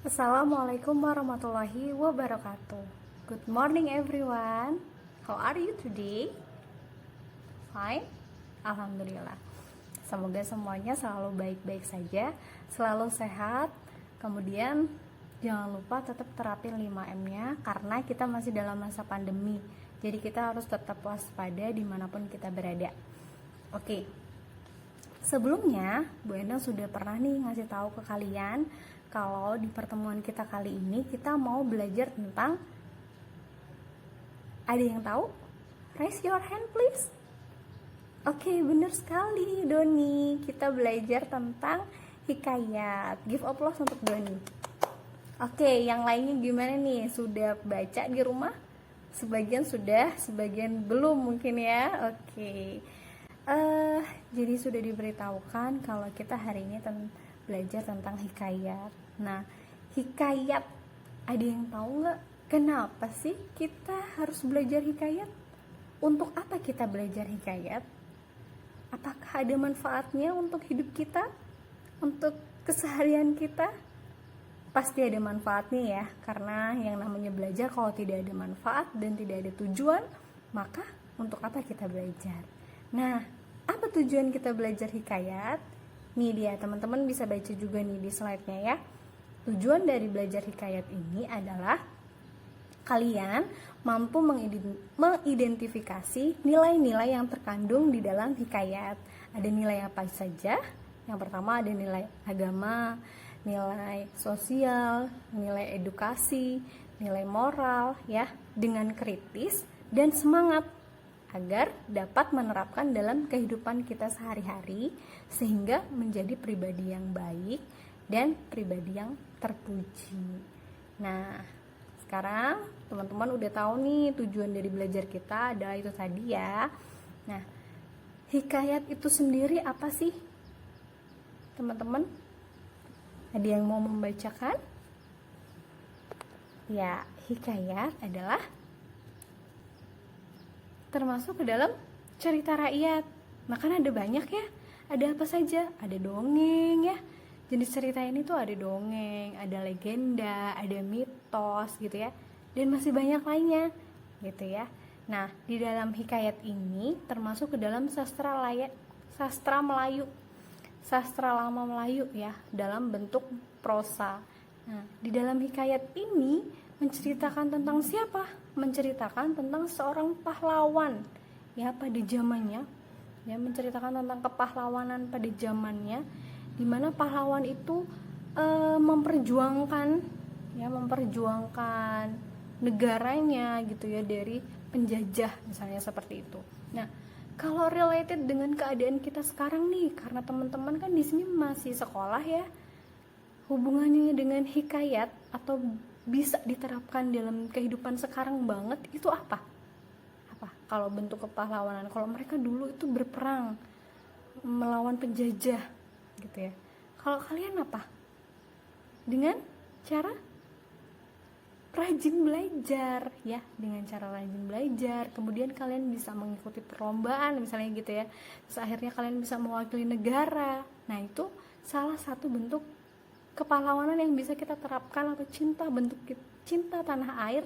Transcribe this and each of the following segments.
Assalamualaikum warahmatullahi wabarakatuh. Good morning everyone. How are you today? Fine? Alhamdulillah. Semoga semuanya selalu baik-baik saja, selalu sehat. Kemudian jangan lupa tetap terapin 5M-nya karena kita masih dalam masa pandemi. Jadi kita harus tetap waspada dimanapun kita berada. Oke. Sebelumnya, Bu Endang sudah pernah nih ngasih tahu ke kalian kalau di pertemuan kita kali ini kita mau belajar tentang, ada yang tahu? Raise your hand please. Oke, benar sekali Doni. Kita belajar tentang hikayat. Give applause untuk Doni. Oke, yang lainnya gimana nih? Sudah baca di rumah? Sebagian sudah, sebagian belum mungkin ya. Oke. Jadi sudah diberitahukan kalau kita hari ini belajar tentang hikayat. Nah, hikayat, ada yang tahu nggak kenapa sih kita harus belajar hikayat? Untuk apa kita belajar hikayat? Apakah ada manfaatnya untuk hidup kita? Untuk keseharian kita? Pasti ada manfaatnya ya, karena yang namanya belajar kalau tidak ada manfaat dan tidak ada tujuan, maka untuk apa kita belajar? Nah, apa tujuan kita belajar hikayat? Nih dia, teman-teman bisa baca juga nih di slide-nya ya. Tujuan dari belajar hikayat ini adalah kalian mampu mengidentifikasi nilai-nilai yang terkandung di dalam hikayat. Ada nilai apa saja? Yang pertama ada nilai agama, nilai sosial, nilai edukasi, nilai moral ya, dengan kritis dan semangat agar dapat menerapkan dalam kehidupan kita sehari-hari sehingga menjadi pribadi yang baik dan pribadi yang terpuji. Nah, sekarang teman-teman udah tahu nih tujuan dari belajar kita adalah itu tadi ya. Nah, hikayat itu sendiri apa sih? Teman-teman, ada yang mau membacakan? Ya, hikayat adalah termasuk ke dalam cerita rakyat. Makanya ada banyak ya. Ada apa saja? Ada dongeng ya. Jenis cerita ini tuh ada dongeng, ada legenda, ada mitos gitu ya. Dan masih banyak lainnya gitu ya. Nah, di dalam hikayat ini termasuk ke dalam sastra Melayu. Sastra lama Melayu ya, dalam bentuk prosa. Nah, di dalam hikayat ini menceritakan tentang siapa? Menceritakan tentang seorang pahlawan ya pada zamannya. Ya, menceritakan tentang kepahlawanan pada zamannya, di mana pahlawan itu memperjuangkan negaranya gitu ya dari penjajah misalnya seperti itu. Nah, kalau related dengan keadaan kita sekarang nih, karena teman-teman kan di sini masih sekolah ya, hubungannya dengan hikayat atau bisa diterapkan dalam kehidupan sekarang banget itu apa? Kalau bentuk kepahlawanan, kalau mereka dulu itu berperang melawan penjajah gitu ya. Kalau kalian apa? Dengan cara rajin belajar ya, dengan cara rajin belajar, kemudian kalian bisa mengikuti perlombaan misalnya gitu ya. Terus akhirnya kalian bisa mewakili negara. Nah, itu salah satu bentuk kepahlawanan yang bisa kita terapkan, atau bentuk cinta tanah air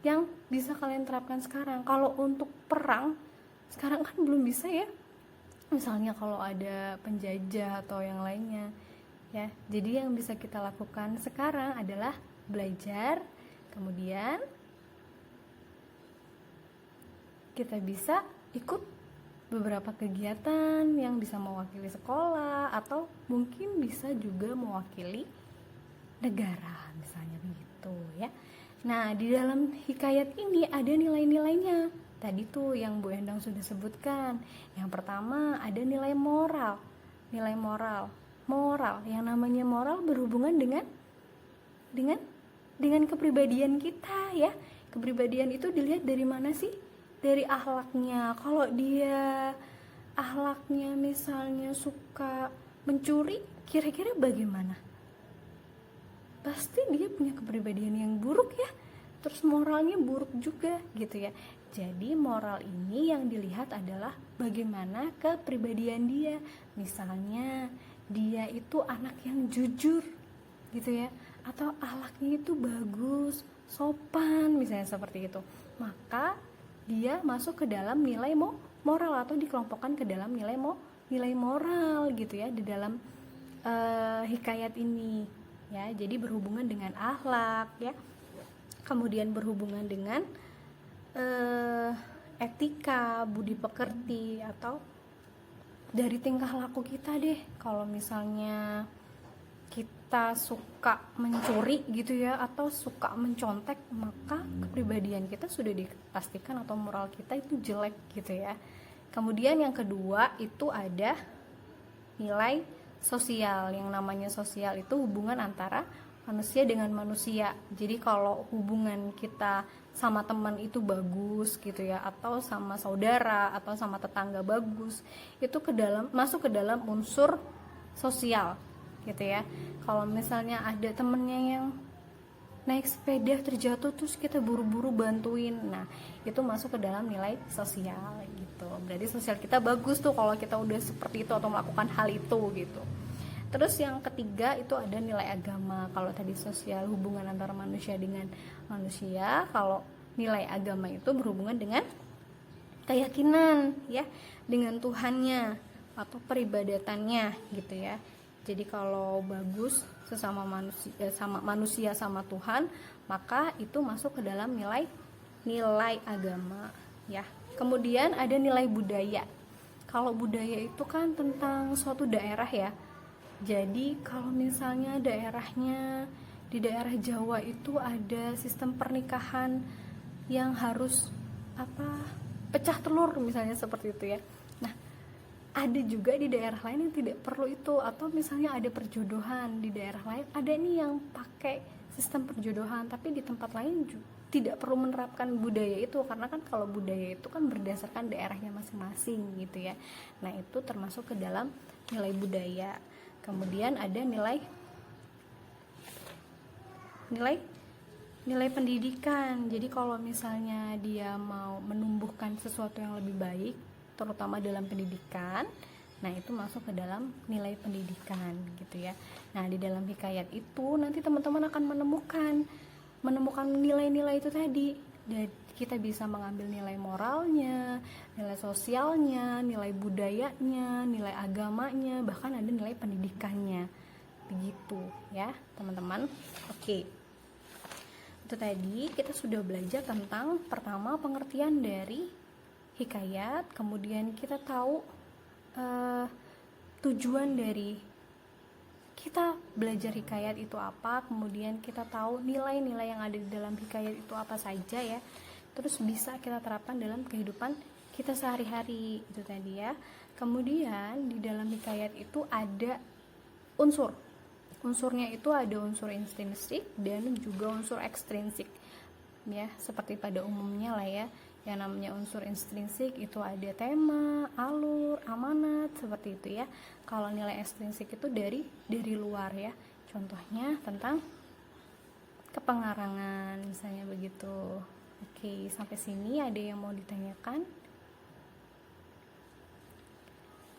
yang bisa kalian terapkan sekarang. Kalau untuk perang sekarang kan belum bisa ya, misalnya kalau ada penjajah atau yang lainnya ya. Jadi yang bisa kita lakukan sekarang adalah belajar, kemudian kita bisa ikut beberapa kegiatan yang bisa mewakili sekolah, atau mungkin bisa juga mewakili negara misalnya begitu ya. Nah, di dalam hikayat ini ada nilai-nilainya. Tadi tuh yang Bu Endang sudah sebutkan. Yang pertama ada nilai moral. Nilai moral. Moral, yang namanya moral berhubungan dengan kepribadian kita ya. Kepribadian itu dilihat dari mana sih? Dari akhlaknya. Kalau dia akhlaknya misalnya suka mencuri, kira-kira bagaimana? Pasti dia punya kepribadian yang buruk ya, terus moralnya buruk juga gitu ya. Jadi moral ini yang dilihat adalah bagaimana kepribadian dia. Misalnya dia itu anak yang jujur gitu ya, atau akhlaknya itu bagus, sopan misalnya seperti itu, maka dia masuk ke dalam nilai moral atau dikelompokkan ke dalam nilai moral gitu ya di dalam hikayat ini ya. Jadi berhubungan dengan akhlak ya, kemudian berhubungan dengan etika, budi pekerti, atau dari tingkah laku kita deh. Kalau misalnya kita suka mencuri gitu ya, atau suka mencontek, maka kepribadian kita sudah dipastikan atau moral kita itu jelek gitu ya. Kemudian yang kedua itu ada nilai sosial. Yang namanya sosial itu hubungan antara manusia dengan manusia. Jadi kalau hubungan kita sama teman itu bagus gitu ya, atau sama saudara atau sama tetangga bagus, itu masuk ke dalam unsur sosial gitu ya. Kalau misalnya ada temennya yang naik sepeda terjatuh terus kita buru-buru bantuin, nah itu masuk ke dalam nilai sosial gitu. Berarti sosial kita bagus tuh kalau kita udah seperti itu atau melakukan hal itu gitu. Terus yang ketiga itu ada nilai agama. Kalau tadi sosial hubungan antara manusia dengan manusia, kalau nilai agama itu berhubungan dengan keyakinan ya, dengan Tuhannya atau peribadatannya gitu ya. Jadi kalau bagus sesama manusia sama Tuhan, maka itu masuk ke dalam nilai agama ya. Kemudian ada nilai budaya. Kalau budaya itu kan tentang suatu daerah ya. Jadi kalau misalnya di daerah Jawa itu ada sistem pernikahan yang harus pecah telur misalnya seperti itu ya. Nah, ada juga di daerah lain yang tidak perlu itu, atau misalnya ada perjodohan di daerah lain, ada nih yang pakai sistem perjodohan, tapi di tempat lain tidak perlu menerapkan budaya itu, karena kan kalau budaya itu kan berdasarkan daerahnya masing-masing gitu ya. Nah, itu termasuk ke dalam nilai budaya. Kemudian ada nilai pendidikan. Jadi kalau misalnya dia mau menumbuhkan sesuatu yang lebih baik, terutama dalam pendidikan, nah itu masuk ke dalam nilai pendidikan gitu ya. Nah, di dalam hikayat itu nanti teman-teman akan menemukan nilai-nilai itu tadi, dan kita bisa mengambil nilai moralnya, nilai sosialnya, nilai budayanya, nilai agamanya, bahkan ada nilai pendidikannya begitu ya teman-teman. Oke, itu tadi kita sudah belajar tentang pertama pengertian dari hikayat, kemudian kita tahu tujuan dari kita belajar hikayat itu apa, kemudian kita tahu nilai-nilai yang ada di dalam hikayat itu apa saja ya, terus bisa kita terapkan dalam kehidupan kita sehari-hari itu tadi ya. Kemudian di dalam hikayat itu ada unsurnya itu ada unsur intrinsik dan juga unsur ekstrinsik ya, seperti pada umumnya lah ya. Yang namanya unsur intrinsik itu ada tema, alur, amanat seperti itu ya. Kalau nilai ekstrinsik itu dari luar ya. Contohnya tentang kepengarangan misalnya begitu. Oke, sampai sini ada yang mau ditanyakan?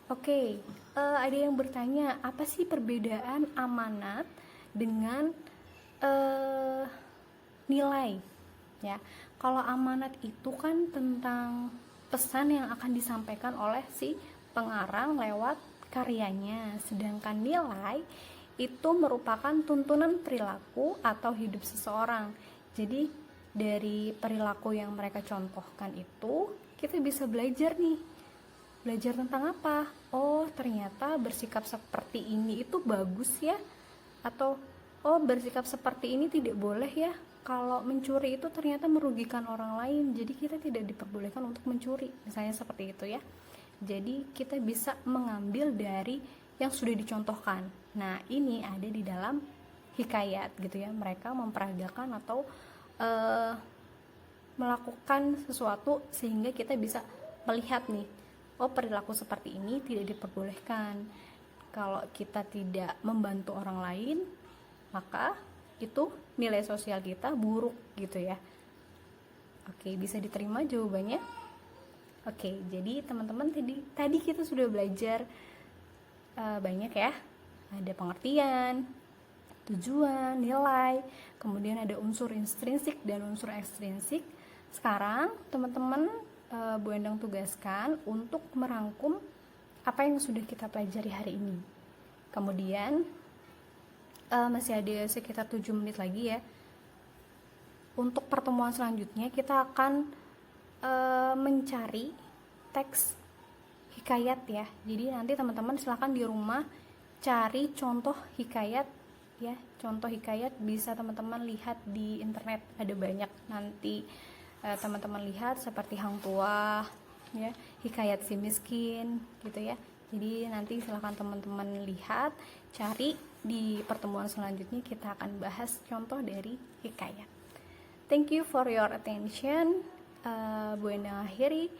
Oke, ada yang bertanya, apa sih perbedaan amanat dengan nilai? Ya, kalau amanat itu kan tentang pesan yang akan disampaikan oleh si pengarang lewat karyanya, sedangkan nilai itu merupakan tuntunan perilaku atau hidup seseorang. Jadi dari perilaku yang mereka contohkan itu kita bisa belajar tentang apa? Oh, ternyata bersikap seperti ini itu bagus ya, atau oh, bersikap seperti ini tidak boleh ya. Kalau mencuri itu ternyata merugikan orang lain, jadi kita tidak diperbolehkan untuk mencuri, misalnya seperti itu ya. Jadi kita bisa mengambil dari yang sudah dicontohkan. Nah, ini ada di dalam hikayat gitu ya. Mereka memperagakan atau melakukan sesuatu sehingga kita bisa melihat nih, oh perilaku seperti ini tidak diperbolehkan. Kalau kita tidak membantu orang lain, maka itu nilai sosial kita buruk gitu ya. Oke, bisa diterima jawabannya? Oke, jadi teman-teman tadi kita sudah belajar banyak ya. Ada pengertian, tujuan, nilai, kemudian ada unsur intrinsik dan unsur ekstrinsik. Sekarang teman-teman Bu Endang tugaskan untuk merangkum apa yang sudah kita pelajari hari ini. Kemudian masih ada sekitar 7 menit lagi ya. Untuk pertemuan selanjutnya kita akan mencari teks hikayat ya. Jadi nanti teman-teman silakan di rumah cari contoh hikayat ya. Contoh hikayat bisa teman-teman lihat di internet, ada banyak. Nanti teman-teman lihat seperti Hang Tuah ya, hikayat si miskin gitu ya. Jadi nanti silakan teman-teman lihat, cari. Di pertemuan selanjutnya kita akan bahas contoh dari hikayat. Thank you for your attention. Bu Endang akhiri.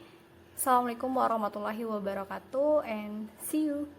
Assalamualaikum warahmatullahi wabarakatuh and see you.